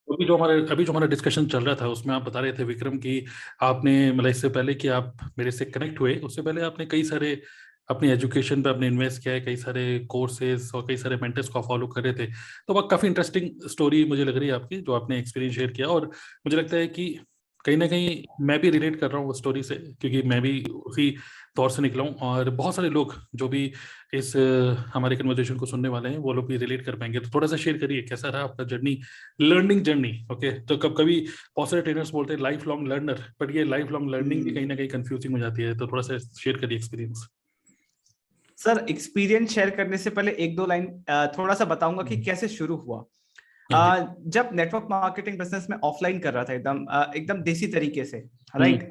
अभी जो हमारा डिस्कशन चल रहा था उसमें आप बता रहे थे विक्रम कि आपने मतलब इससे पहले कि आप मेरे से कनेक्ट हुए उससे पहले आपने कई सारे अपनी एजुकेशन पे आपने इन्वेस्ट किया है, कई सारे कोर्सेज और कई सारे मेंटर्स को फॉलो कर रहे थे। तो वह काफ़ी इंटरेस्टिंग स्टोरी मुझे लग रही है आपकी, जो आपने एक्सपीरियंस शेयर किया। और मुझे लगता है कि कहीं ना कहीं मैं भी रिलेट कर रहा हूँ उस स्टोरी से, क्योंकि मैं भी उसी दौर से निकला हूँ। और बहुत सारे लोग जो भी इस हमारे कन्वर्सेशन को सुनने वाले हैं वो लोग भी रिलेट कर पाएंगे। तो थोड़ा सा शेयर करिए कैसा रहा आपका जर्नी, लर्निंग जर्नी। ओके, तो कभी बहुत सारे ट्रेनर्स बोलते हैं लाइफ लॉन्ग लर्नर, बट ये लाइफ लॉन्ग लर्निंग भी कहीं ना कहीं कंफ्यूजिंग हो जाती है। तो थोड़ा सा शेयर करिए एक्सपीरियंस। सर, एक्सपीरियंस शेयर करने से पहले एक दो लाइन थोड़ा सा बताऊंगा कि कैसे शुरू हुआ। हाँ जी। जब नेटवर्क मार्केटिंग बिजनेस में ऑफलाइन कर रहा था, एकदम देसी तरीके से, हम्म। राइट।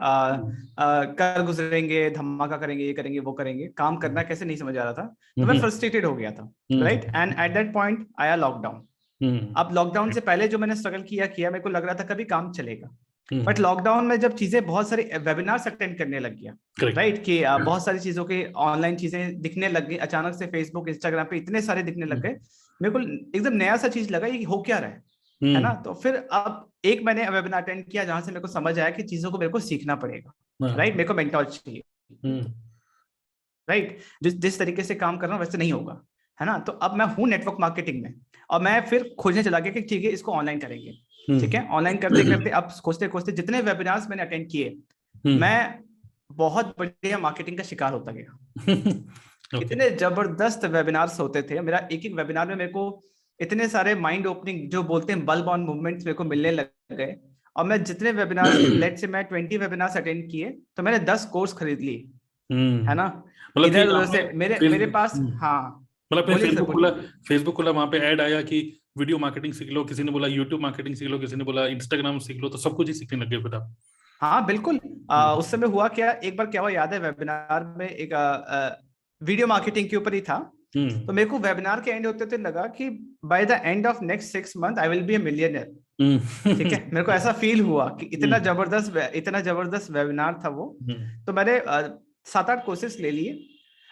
कल गुजरेंगे, धमाका करेंगे, ये करेंगे, वो करेंगे, काम करना कैसे नहीं समझ आ रहा था। तो मैं हम्म। फ्रस्ट्रेटेड हो गया था, hmm. Right. And at that point आया लॉकडाउन। हम्म। अब लॉकडाउन से पहले जो मैंने स्ट्रगल किया मेरे को लग रहा था कभी काम चलेगा। But hmm. लॉकडाउन में जब चीजें, बहुत सारे वेबिनार्स अटेंड करने लग गया, करेक्ट। राइट, कि बहुत सारी चीजों के ऑनलाइन चीजें दिखने लग गई अचानक से, फेसबुक इंस्टाग्राम पे इतने सारे दिखने लग गए। मेरे को एकदम नया सा चीज लगा, ये हो क्या रहा है ना। तो फिर अब एक मैंने वेबिनार अटेंड किया जहां से मेरे को समझ आया कि चीजों को मेरे को सीखना पड़ेगा, राइट। मेरे को मेंटोर चाहिए, हम्म। राइट। जिस जिस तरीके से काम कर रहा हूँ वैसे नहीं होगा, है ना। तो अब मैं हूँ नेटवर्क मार्केटिंग में, और मैं फिर खोजने चला गया कि ठीक है, इसको ऑनलाइन करेंगे। ठीक है, ऑनलाइन करते करते अब खोजते खोजते जितने वेबिनार्स मैंने अटेंड किए, मैं बहुत बढ़िया मार्केटिंग का शिकार होता गया। ओके। इतने जबरदस्त वेबिनार्स होते थे, मेरा एक एक वेबिनार में मेरे को इतने सारे माइंड ओपनिंग, जो बोलते हैं बल्ब ऑन मूवमेंट्स, मेरे को मिलने लग गए। और मैं जितने वेबिनार्स, लेट से मैं 20 वेबिनार्स अटेंड किए, तो मैंने 10 कोर्स खरीद लिए, है ना। मतलब कि इधर उधर आपने से मेरे मेरे फेसबुक पास, हाँ। मतलब आपने बोलिए सर, बोलिए। फेसबुक खोला, वहां पे ऐड आया कि वीडियो मार्केटिंग सीख लो, किसी ने बोला यूट्यूब मार्केटिंग सीख लो, किसी ने बोला इंस्टाग्राम सीख लो, तो सब कुछ ही सीखने लग गए फिर आप। हाँ बिल्कुल। उस समय हुआ क्या, एक बार क्या हुआ याद है, वेबिनार में एक वीडियो मार्केटिंग के ऊपर ही था। तो मेरे को वेबिनार के एंड होते थे लगा कि by the end of next 6 month I will be A millionaire. ठीक है, मेरे को ऐसा फील हुआ कि इतना जबरदस्त वेबिनार था वो। तो मैंने 7-8 कोर्सेस ले लिए।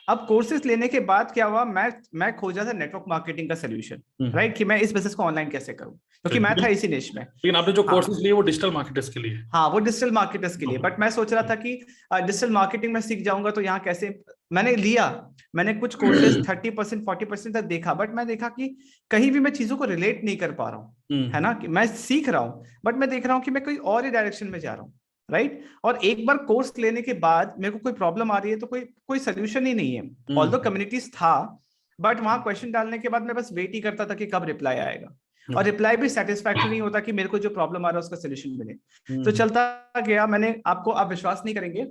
अब कोर्सेज लेने के बाद क्या हुआ, मैं खोज रहा था नेटवर्क मार्केटिंग का सोल्यूशन, राइट, कि मैं इस बिजनेस को ऑनलाइन कैसे करूं, क्योंकि मैं था इसी निश में। लेकिन आपने जो कोर्सेज हाँ, लिए वो डिजिटल मार्केटर्स के लिए। हाँ, वो डिजिटल मार्केटर्स के लिए। बट मैं सोच रहा था कि डिजिटल मार्केटिंग में सीख जाऊंगा तो यहाँ कैसे। मैंने लिया, मैंने कुछ कोर्सेज 30% 40% तक देखा, बट मैं देखा कि कहीं भी मैं चीजों को रिलेट नहीं कर पा रहा हूँ, है ना। कि मैं सीख रहा हूँ बट मैं देख रहा हूँ कि मैं कोई और ही डायरेक्शन में जा रहा हूँ, राइट। और एक बार कोर्स लेने के बाद मेरे को कोई प्रॉब्लम आ रही है तो कोई कोई सोल्यूशन ही नहीं है। ऑल्दो कम्युनिटीज था, बट वहां क्वेश्चन डालने के बाद मैं बस वेट ही करता था कि कब रिप्लाई आएगा। और रिप्लाई भी सेटिस्फैक्टरी नहीं होता कि मेरे को जो प्रॉब्लम आ रहा है उसका सोल्यूशन मिले। तो चलता गया, मैंने आपको, आप विश्वास नहीं करेंगे,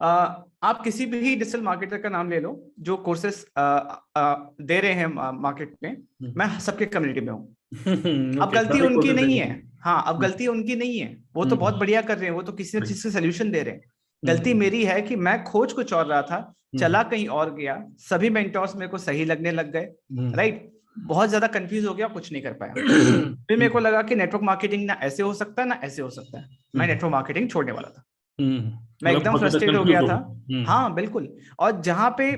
आप किसी भी डिजिटल मार्केटर का नाम ले लो जो कोर्सेस दे रहे हैं मार्केट में, मैं सबके कम्युनिटी में हूँ। अब ओके, गलती सारे उनकी कोर्सेज नहीं देखे। है। हाँ, अब गलती उनकी नहीं है, वो तो बहुत बढ़िया कर रहे हैं, वो तो किसी न चीज से सोल्यूशन दे रहे हैं। गलती मेरी है कि मैं खोज कुछ और रहा था, चला कहीं और गया। सभी मेंटोर्स मेरे को सही लगने लग गए, राइट। बहुत ज्यादा कंफ्यूज हो गया, कुछ नहीं कर पाया। फिर मेरे को लगा कि नेटवर्क मार्केटिंग ना ऐसे हो सकता है ना ऐसे हो सकता है। मैं नेटवर्क मार्केटिंग छोड़ने वाला था, मैं मतलब एकदम बहुत ज्यादा फ्रस्ट्रेट हो कंफ्यूज गया हो। था। हाँ बिल्कुल। और जहां पे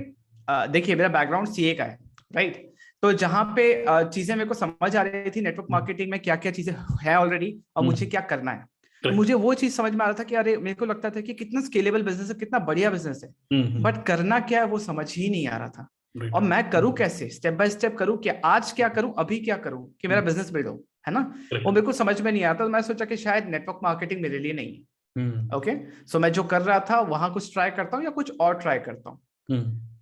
देखिए, मेरा बैकग्राउंड सीए का है, राइट। तो जहां पे चीजें मेरे को समझ आ रही थी नेटवर्क मार्केटिंग में क्या क्या चीजें है ऑलरेडी, और मुझे क्या करना है। तो मुझे वो चीज समझ में आ रहा था कि अरे, मेरे को लगता था कि कितना स्केलेबल बिजनेस है, कितना बढ़िया बिजनेस है, बट करना क्या है वो समझ ही नहीं आ रहा था। और मैं करूं कैसे, स्टेप बाय स्टेप करूं, क्या आज क्या करूं, अभी क्या करूं कि मेरा बिजनेस बिल्ड हो, है ना। वो मेरे को समझ में नहीं आता। तो मैं सोचा कि शायद नेटवर्क मार्केटिंग मेरे लिए नहीं है। ओके, सो मैं जो कर रहा था वहां कुछ ट्राई करता हूँ या कुछ और ट्राई करता हूँ।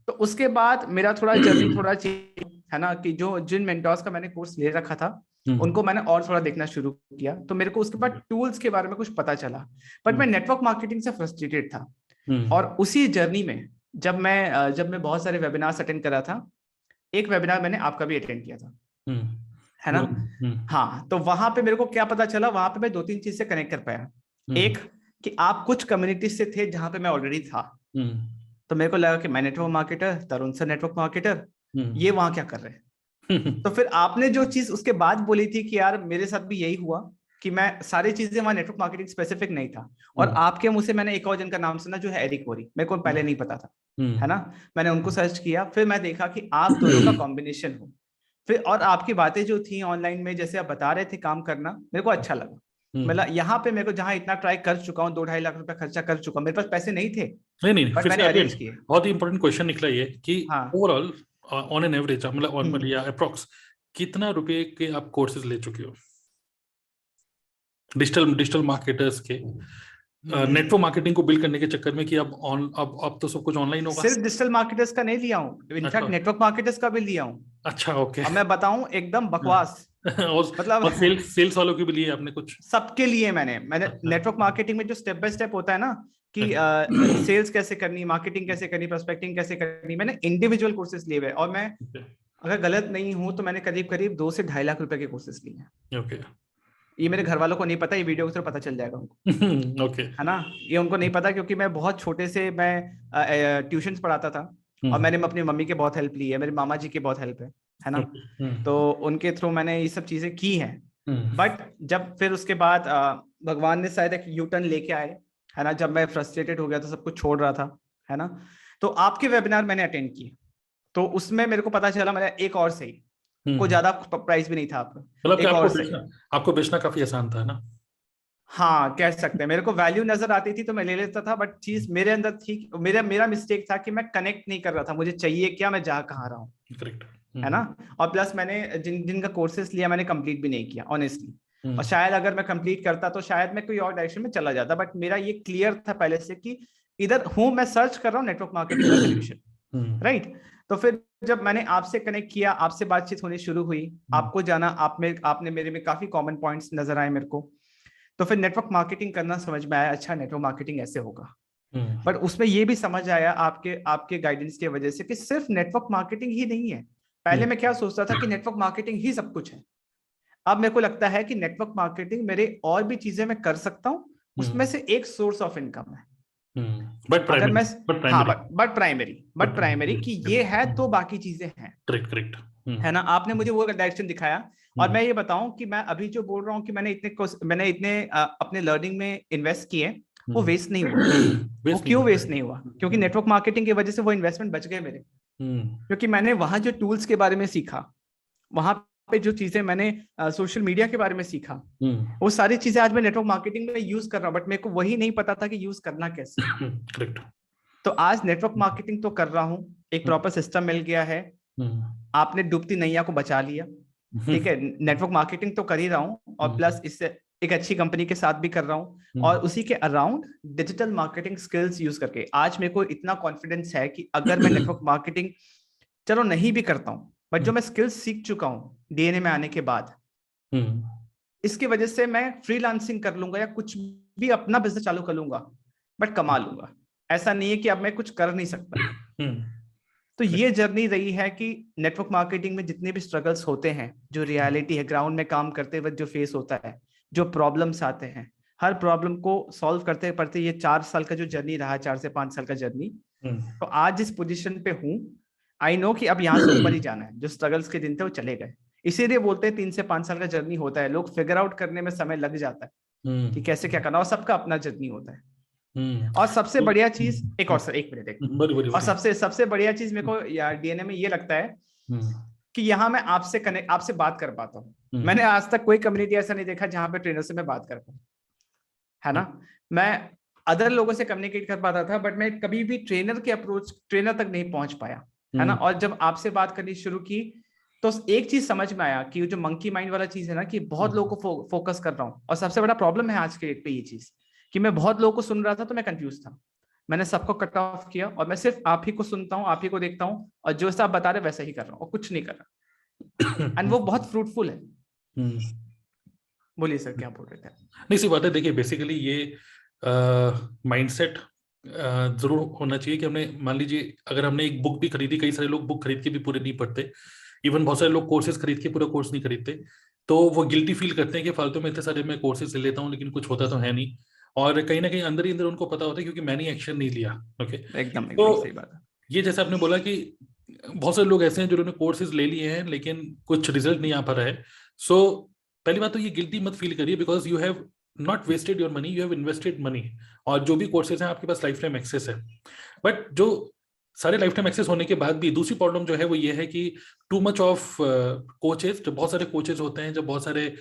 तो उसके बाद मेरा थोड़ा जर्नी थोड़ा चेंज, है ना, कि जो जिन मेंटोर्स का मैंने कोर्स ले रखा था उनको मैंने और थोड़ा देखना शुरू किया। तो मेरे को उसके बाद टूल्स के बारे में कुछ पता चला, बट मैं नेटवर्क मार्केटिंग से फ्रस्ट्रेटेड था। और उसी जर्नी में जब मैं बहुत सारे वेबिनार्स अटेंड कर रहा था, एक वेबिनार मैंने आपका भी अटेंड किया था, है ना। हाँ, तो वहां पे मेरे को क्या पता चला, वहां पे मैं 2-3 चीज से कनेक्ट कर पाया। एक, कि आप कुछ कम्युनिटी से थे जहां पे मैं ऑलरेडी था। तो मेरे को लगा कि मैं नेटवर्क मार्केटर, तरुण सर नेटवर्क मार्केटर, ये वहां क्या कर रहे हैं। तो फिर आपने जो चीज उसके बाद बोली थी कि यार मेरे साथ भी यही हुआ, कि मैं सारी चीजें वहां नेटवर्क मार्केटिंग स्पेसिफिक नहीं था। और आपके मुंह से मैंने एक और जन का नाम सुना जो है एरिक वोरी, मेरे को पहले नहीं पता था, है ना। मैंने उनको सर्च किया, फिर मैं देखा कि आप दोनों का कॉम्बिनेशन हो। फिर और आपकी बातें जो थी ऑनलाइन में, जैसे आप बता रहे थे काम करना, मेरे को अच्छा लगा। मतलब यहाँ पे मेरे को जहाँ इतना ट्राई कर चुका हूँ, 2-2.5 लाख रुपए खर्चा कर चुका हूँ, मेरे पास पैसे नहीं थे नहीं, बट फिर से मैंने अगेन अरेंज किए। बहुत ही इंपॉर्टेंट क्वेश्चन निकला ये कि हाँ। ओवरऑल ऑन एन एवरेज मतलब या अप्रोक्स कितना रुपए के आप कोर्सेज ले चुके हो डिजिटल मार्केटर्स के, नेटवर्क मार्केटिंग को बिल्ड करने के चक्कर में कि अब तो सब कुछ ऑनलाइन होगा? सिर्फ डिजिटल मार्केटर्स का नहीं लिया हूँ, इनफैक्ट नेटवर्क मार्केटर्स का भी लिया हूँ। अच्छा, ओके। अब मैं बताऊं एकदम बकवास, मतलब सेल्स वालों के भी लिए आपने कुछ? सबके लिए मैंने नेटवर्क मार्केटिंग में जो स्टेप बाय स्टेप होता है ना कि सेल्स कैसे करनी, मार्केटिंग कैसे करनी, प्रोस्पेक्टिंग कैसे करनी, मैंने इंडिविजुअल कोर्सेज लिए हुए। और मैं अगर गलत नहीं हूं तो मैंने करीब करीब 2 से 2.5 लाख रुपए के कोर्सेज लिए हैं। ओके। ये मेरे घर वालों को नहीं पता, ये वीडियो से पता चल जाएगा उनको। ओके। है ना, ये उनको नहीं पता क्योंकि मैं बहुत छोटे से मैं ट्यूशन पढ़ाता था और मैंने अपनी मम्मी के बहुत हेल्प ली है, मेरे मामा जी की बहुत हेल्प है ना। तो उनके थ्रू मैंने ये सब चीजें की हैं। बट जब फिर उसके बाद भगवान ने शायद एक यू टर्न लेके आए, है ना, जब मैं फ्रस्ट्रेटेड हो गया तो सब कुछ छोड़ रहा था, है ना, तो आपके वेबिनार मैंने अटेंड किए, तो उसमें मेरे को पता चला मेरा एक और सही, कोई ज्यादा प्राइस भी नहीं था आपका, मतलब एक और सही। आपको बेचना काफी आसान था ना? हाँ कह सकते हैं, मेरे को वैल्यू नजर आती थी तो मैं ले लेता था, बट चीज मेरे अंदर थी, मेरा मिस्टेक था कि मैं कनेक्ट नहीं कर रहा था, मुझे चाहिए क्या, मैं जा कहाँ रहा हूँ। करेक्ट। है ना। और प्लस मैंने जिनका कोर्सेज लिया मैंने कंप्लीट भी नहीं किया ऑनेस्टली, और शायद अगर मैं कंप्लीट करता तो शायद मैं कोई और डायरेक्शन में चला जाता, बट मेरा ये क्लियर था पहले से कि इधर हूं मैं, सर्च कर रहा हूँ नेटवर्क मार्केटिंग का सोल्यूशन, राइट। तो फिर जब मैंने आपसे कनेक्ट किया, आपसे बातचीत होनी शुरू हुई, आपको जाना, आपने मेरे में काफी कॉमन पॉइंट्स नजर आए मेरे को, तो फिर नेटवर्क मार्केटिंग करना समझ में आया, अच्छा नेटवर्क मार्केटिंग ऐसे होगा। बट उसमें ये भी समझ आया आपके गाइडेंस की वजह से कि सिर्फ नेटवर्क मार्केटिंग ही नहीं है। पहले मैं क्या सोचता था कि नेटवर्क मार्केटिंग ही सब कुछ है, अब मेरे को लगता है कि नेटवर्क मार्केटिंग मेरे और भी चीजें मैं कर सकता हूँ, उसमें से एक सोर्स ऑफ इनकम है। अगर मैं हाँ बट प्राइमरी कि ये है तो बाकी चीजें हैं। करेक्ट। है ना, आपने मुझे वो डायरेक्शन दिखाया। और मैं ये बताऊं कि मैं अभी जो बोल रहा हूँ कि मैंने इतने अपने लर्निंग में इन्वेस्ट किए, वो वेस्ट नहीं हुआ। वो क्यों वेस्ट नहीं हुआ? क्योंकि नेटवर्क मार्केटिंग की वजह से वो इन्वेस्टमेंट बच गए मेरे। क्योंकि मैंने वहां जो टूल्स के बारे में सीखा, वहां पे जो चीजें मैंने सोशल मीडिया के बारे में सीखा, वो सारी चीजें आज मैं नेटवर्क मार्केटिंग में यूज कर रहा हूँ, बट मेरे को वही नहीं पता था कि यूज करना कैसे। करेक्ट। तो आज नेटवर्क मार्केटिंग तो कर रहा हूँ, एक प्रॉपर सिस्टम मिल गया है, आपने डूबती नैया को बचा लिया, ठीक है। नेटवर्क मार्केटिंग तो कर ही रहा हूँ और प्लस इससे एक अच्छी कंपनी के साथ भी कर रहा हूँ, और उसी के around digital marketing skills use करके आज मेरे को इतना कॉन्फिडेंस है कि अगर मैं नेटवर्क मार्केटिंग चलो नहीं भी करता हूँ, बट जो मैं स्किल्स सीख चुका हूँ डीएनए में आने के बाद, इसकी वजह से मैं फ्रीलांसिंग कर लूंगा या कुछ भी अपना बिजनेस चालू कर लूंगा, बट कमा लूंगा। ऐसा नहीं है कि अब मैं कुछ कर नहीं सकता। तो ये जर्नी रही है कि नेटवर्क मार्केटिंग में जितने भी स्ट्रगल्स होते हैं, जो रियलिटी है ग्राउंड में काम करते वक्त जो फेस होता है, जो प्रॉब्लम्स आते हैं, हर प्रॉब्लम को सॉल्व करते पड़ते ये 4 साल का जो जर्नी रहा, 4 से 5 साल का जर्नी, तो आज जिस पोजीशन पे हूँ, आई नो कि अब यहाँ से ऊपर ही जाना है। जो स्ट्रगल्स के दिन थे वो चले गए, इसीलिए बोलते हैं 3 से 5 साल का जर्नी होता है। लोग फिगर आउट करने में समय लग जाता है कि कैसे क्या करना, और सबका अपना जर्नी होता है। और सबसे बढ़िया चीज एक मिनट और सबसे बढ़िया चीज मेरे को डीएनए में ये लगता है कि यहाँ मैं आपसे बात कर पाता हूँ। मैंने आज तक कोई कम्युनिटी ऐसा नहीं देखा जहां पे ट्रेनर से मैं बात कर पाऊँ, है ना। मैं अदर लोगों से कम्युनिकेट कर पाता था, बट मैं कभी भी ट्रेनर तक नहीं पहुंच पाया, है ना। और जब आपसे बात करनी शुरू की तो एक चीज समझ में आया कि जो मंकी माइंड वाला चीज है ना, कि बहुत लोगों को फोकस कर रहा हूँ, और सबसे बड़ा प्रॉब्लम है आज के डेट पे ये चीज कि मैं बहुत लोगों को सुन रहा था तो मैं कंफ्यूज था। मैंने सबको कट ऑफ किया और मैं सिर्फ आप ही को सुनता हूँ, आप ही को देखता हूँ, और जो आप बता रहे वैसा ही कर रहा हूँ और कुछ नहीं कर रहा। एंड वो बहुत फ्रूटफुल है। बोलिए सर, क्या बोल रहे थे? नहीं, सी बात है। देखिए, बेसिकली ये माइंडसेट जरूर होना चाहिए कि हमने, मान लीजिए अगर हमने एक बुक भी खरीदी, कई सारे लोग बुक खरीद के भी पूरे नहीं पढ़ते, इवन बहुत सारे लोग कोर्सेज खरीद के पूरा कोर्स नहीं खरीदते, तो वो गिल्टी फील करते हैं कि फालतू में इतने सारे मैं कोर्सेज ले लेता हूँ लेकिन कुछ होता तो है नहीं। और कहीं ना कहीं अंदर ही अंदर उनको पता होता है क्योंकि मैंने एक्शन नहीं लिया। ओके, एकदम तो सही बात है। ये जैसे आपने बोला कि बहुत सारे लोग ऐसे हैं जिन्होंने कोर्सेज ले लिए हैं लेकिन कुछ रिजल्ट नहीं आ पा रहा है। सो पहली बात तो ये गिल्टी मत फील करिए, because you have not wasted your money, you have invested money, और जो भी कोर्सेज हैं आपके पास लाइफ टाइम एक्सेस है। बट जो सारे लाइफ टाइम एक्सेस होने के बाद भी दूसरी प्रॉब्लम जो है वो ये है कि टू मच ऑफ कोचेस, जब बहुत सारे कोचेस होते हैं, जब बहुत सारे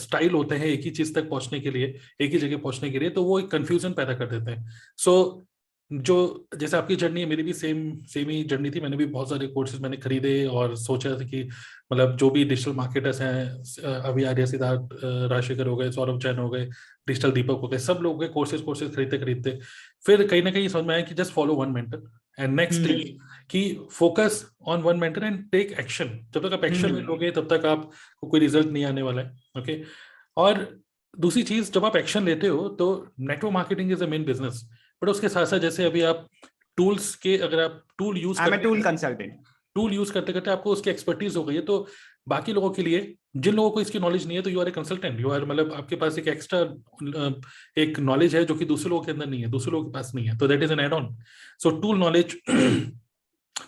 स्टाइल होते हैं एक ही चीज तक पहुंचने के लिए, एक ही जगह पहुंचने के लिए, तो वो एक कंफ्यूजन पैदा कर देते हैं। सो जो जैसे आपकी जर्नी है, मेरी भी सेम ही जर्नी थी। मैंने भी बहुत सारे कोर्सेज मैंने खरीदे और सोचा था कि मतलब जो भी डिजिटल मार्केटर्स हैं, अभी आर्य सिद्धार्थ राजशेखर हो गए, सौरभ जैन हो गए, डिजिटल दीपक हो गए, सब लोग के कोर्सेज खरीदते खरीदते फिर कहीं ना कहीं समझ में आया कि just follow one mentor and next कि focus on one mentor and take action. जब तक आप एक्शन में लोगे तब तक आपको कोई रिजल्ट नहीं आने वाला है। ओके। और दूसरी चीज, जब आप एक्शन लेते हो तो network marketing is a main business, but उसके साथ साथ जैसे अभी आप टूल्स के, अगर आप टूल यूज करते करते आपको उसकी एक्सपर्टीज हो गई है, तो बाकी लोगों के लिए, जिन लोगों को इसकी नॉलेज नहीं है, तो you are a consultant, you are, मतलब आपके पास एक एक्स्ट्रा एक नॉलेज है जो कि दूसरे लोगों के अंदर नहीं है, दूसरे लोगों के पास नहीं है, तो that is an add on. So tool knowledge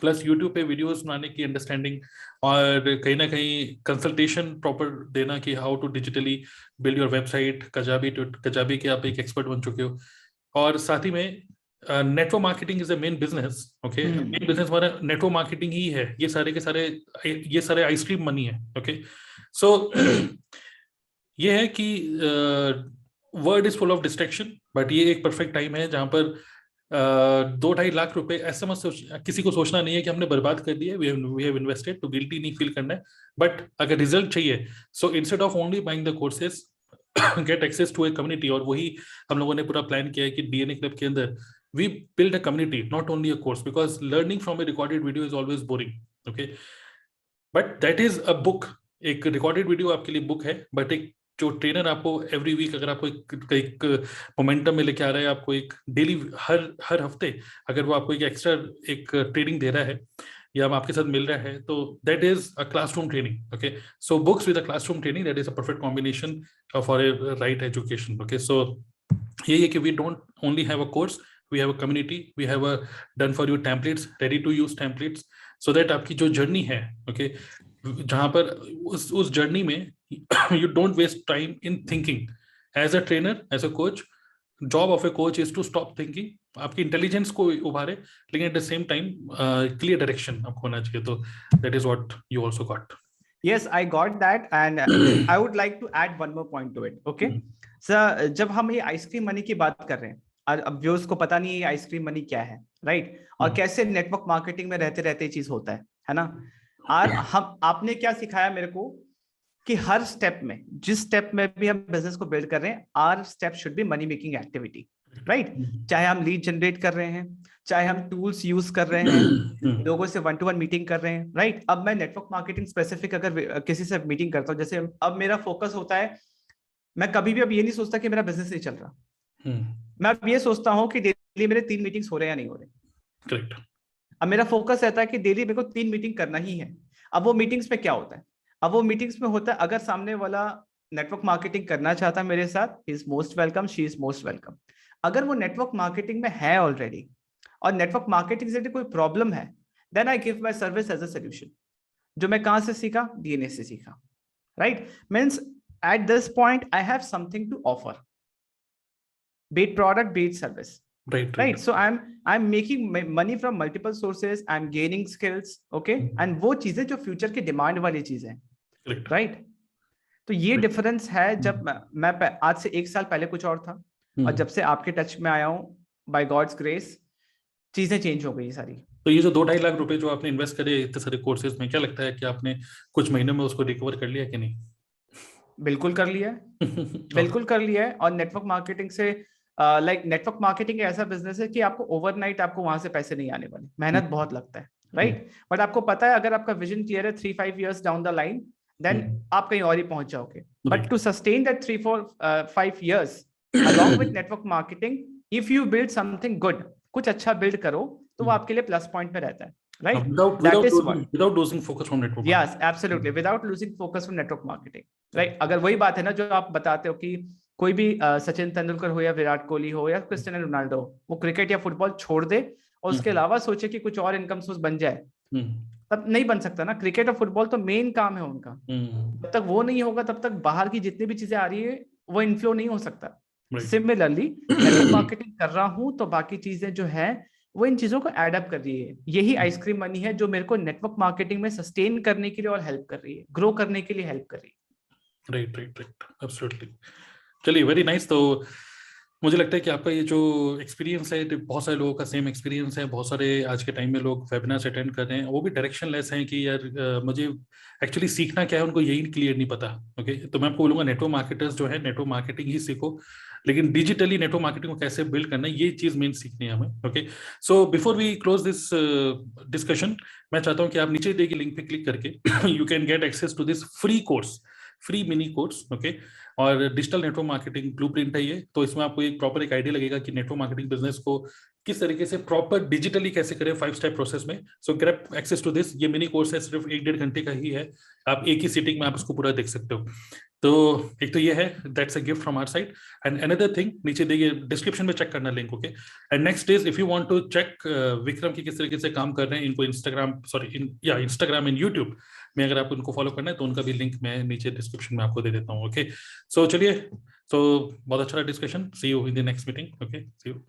plus YouTube पे वीडियोस बनाने की अंडरस्टैंडिंग, और कहीं ना कहीं कंसल्टेशन प्रॉपर देना कि how to digitally build your website, Kajabi के आप एक एक्सपर्ट बन चुके हो। और साथ ही में network marketing is a main business. Okay, main business हमारा नेटवर्क मार्केटिंग ही है। ये सारे के सारे, ये सारे आइसक्रीम मनी है। ओके, सो ये है कि word is full of distraction, but ये एक परफेक्ट टाइम है जहां पर 2-2.5 लाख रुपए, ऐसा मत किसी को सोचना नहीं है कि हमने बर्बाद कर दिया, वी हैव इन्वेस्टेड, तो गिल्टी नहीं फील करना है। बट अगर रिजल्ट चाहिए, so instead of only buying the courses, get access to a community. और वही हम लोगों ने पूरा प्लान किया है कि डीएनए क्लब के अंदर we build a community, not only a course, because learning from a recorded video is always boring. Okay, but that is a book. एक रिकॉर्डेड वीडियो आपके लिए बुक है, बट एक जो ट्रेनर आपको एवरी वीक, अगर आपको एक मोमेंटम में लेके आ रहा है, आपको एक डेली, हर हफ्ते अगर वो आपको एक एक्स्ट्रा एक ट्रेनिंग दे रहा है या आपके साथ मिल रहा है, तो that is a classroom training. Okay, so books with a classroom training, that is a perfect combination for a right education. Okay, so यही है कि we don't only have a course, we have a community, we have a done for you templates, ready to use templates, so that आपकी जो journey है, okay, जहां पर उस journey में you don't waste time in thinking. As a trainer, as a coach, job of a coach is to stop thinking, आपकी intelligence को उभारे, लेकिन at the same time clear direction आपको होना चाहिए। तो that is what you also got. Yes, I got that, and I would like to add one more point to it. Okay, sir, जब हम ये आइसक्रीम मनी की बात कर रहे हैं, और अब व्यूअर्स को पता नहीं है आइसक्रीम मनी क्या है, राइट, और कैसे नेटवर्क मार्केटिंग में रहते रहते चीज होता है ना। और हम, आपने क्या सिखाया मेरे को कि हर स्टेप में, जिस स्टेप में भी हम बिजनेस को बिल्ड कर रहे हैं, our step should be money making activity, right. चाहे हम लीड जनरेट कर रहे हैं, चाहे हम टूल्स यूज कर रहे हैं, लोगों से 1-to-1 मीटिंग कर रहे हैं, राइट। अब मैं नेटवर्क मार्केटिंग स्पेसिफिक अगर किसी से मीटिंग करता हूं, जैसे अब मेरा फोकस होता है, मैं कभी भी अब ये नहीं सोचता कि मेरा बिजनेस नहीं चल रहा, मैं अब ये सोचता हूँ कि डेली मेरे 3 मीटिंग्स हो रहे हैं या नहीं हो रहे। करेक्ट। अब मेरा फोकस रहता है कि डेली मेरे को 3 मीटिंग करना ही है। अब वो मीटिंग्स में क्या होता है, अब वो मीटिंग्स में होता है, अगर सामने वाला नेटवर्क मार्केटिंग करना चाहता है मेरे साथ, is most welcome, she is most welcome. अगर वो नेटवर्क मार्केटिंग में है ऑलरेडी और नेटवर्क मार्केटिंग से कोई प्रॉब्लम है, then I give my service as a solution. जो मैं कहां से सीखा, डीएनए से सीखा, right. Means at this point I have something to offer, be it product, be it service, right. So I'm making money from multiple sources, I'm gaining skills, okay, and वो चीजें जो फ्यूचर की demand वाली चीजें हैं, right. तो ये difference है। जब मैं आज से 1 साल पहले कुछ और था, और जब से आपके टच में आया हूं, बाय गॉड्स ग्रेस, चीजें चेंज हो गई सारी। तो ये जो 2-2.5 लाख रुपए जो आपने इन्वेस्ट करे इतने सारे कोर्सेज में, क्या लगता है कि आपने कुछ महीनों में उसको रिकवर कर लिया कि नहीं? बिल्कुल कर लिया है, बिल्कुल कर लिया है। और नेटवर्क मार्केटिंग से, लाइक नेटवर्क मार्केटिंग ऐसा बिजनेस है कि आपको ओवरनाइट आपको वहां से पैसे नहीं आने वाले, मेहनत बहुत लगता है, राइट। बट आपको पता है, अगर आपका विजन क्लियर है 3-5 years down the line, then आप कहीं और ही पहुंच जाओगे। But to sustain that 3-4-5 years along with network marketing, if you build something good, कुछ अच्छा बिल्ड करो, तो वो आपके लिए प्लस पॉइंट में रहता है, right? Without losing focus from network marketing. Yes, absolutely. Without losing focus from network marketing, right? अगर वही बात है ना जो आप बताते हो कि कोई भी सचिन तेंदुलकर हो या विराट कोहली हो या क्रिस्टियानो रोनाल्डो, वो क्रिकेट या फुटबॉल छोड़ दे और उसके अलावा सोचे कि कुछ और इनकम सोर्स बन जाए, तब नहीं बन सकता ना। क्रिकेट और फुटबॉल तो मेन काम है उनका, जब तक वो नहीं होगा तब तक बाहर की जितनी भी चीजें आ रही है वो इनफ्लो नहीं हो सकता। सिमिलरली नेटवर्क मार्केटिंग कर रहा हूं तो बाकी चीजें जो है वो इन चीजों को एडअप कर रही है। यही आइसक्रीम मनी है जो मेरे को नेटवर्क मार्केटिंग में सस्टेन करने के लिए और हेल्प कर रही है, ग्रो करने के लिए हेल्प कर रही है। Right right right, absolutely. चलिए, वेरी नाइस। तो मुझे लगता है कि आपका ये जो एक्सपीरियंस है, तो बहुत सारे लोगों का सेम एक्सपीरियंस है। बहुत सारे आज के टाइम में लोग वेबिनार्स अटेंड कर रहे हैं, वो भी डायरेक्शन लेस हैं कि यार मुझे एक्चुअली सीखना क्या है, उनको यही क्लियर नहीं पता। ओके, तो मैं आपको बोलूंगा नेटवर्क मार्केटर्स जो है, नेटवर्क मार्केटिंग ही सीखो, लेकिन डिजिटली नेटवर्क मार्केटिंग को कैसे बिल्ड करना है, ये चीज मेन सीखनी है हमें। Okay, so before we close this discussion, मैं चाहता हूँ कि आप नीचे दी गई लिंक पे क्लिक करके you can get access to this free course, free mini course. Okay, और डिजिटल नेटवर्क मार्केटिंग ब्लूप्रिंट है ये। तो इसमें आपको एक प्रॉपर एक आइडिया लगेगा कि नेटवर्क मार्केटिंग बिजनेस को किस तरीके से प्रॉपर डिजिटली कैसे करें 5 स्टेप प्रोसेस में। So grab access to this. ये मिनी कोर्स है, सिर्फ 1-1.5 घंटे का ही है। आप एक ही सीटिंग में आप इसको पूरा देख सकते हो। तो एक तो ये है, that's a gift from our side. And another thing, नीचे देखिए डिस्क्रिप्शन में चेक करना link. Okay, and next is if you want to check Vikram की किस तरीके से काम कर रहे हैं, इनको इंस्टाग्राम एंड यूट्यूब में अगर आप उनको फॉलो करना है तो उनका भी लिंक मैं नीचे डिस्क्रिप्शन में आपको दे देता हूँ। ओके, सो चलिए, सो बहुत अच्छा discussion. See you in the next meeting. Okay, see you.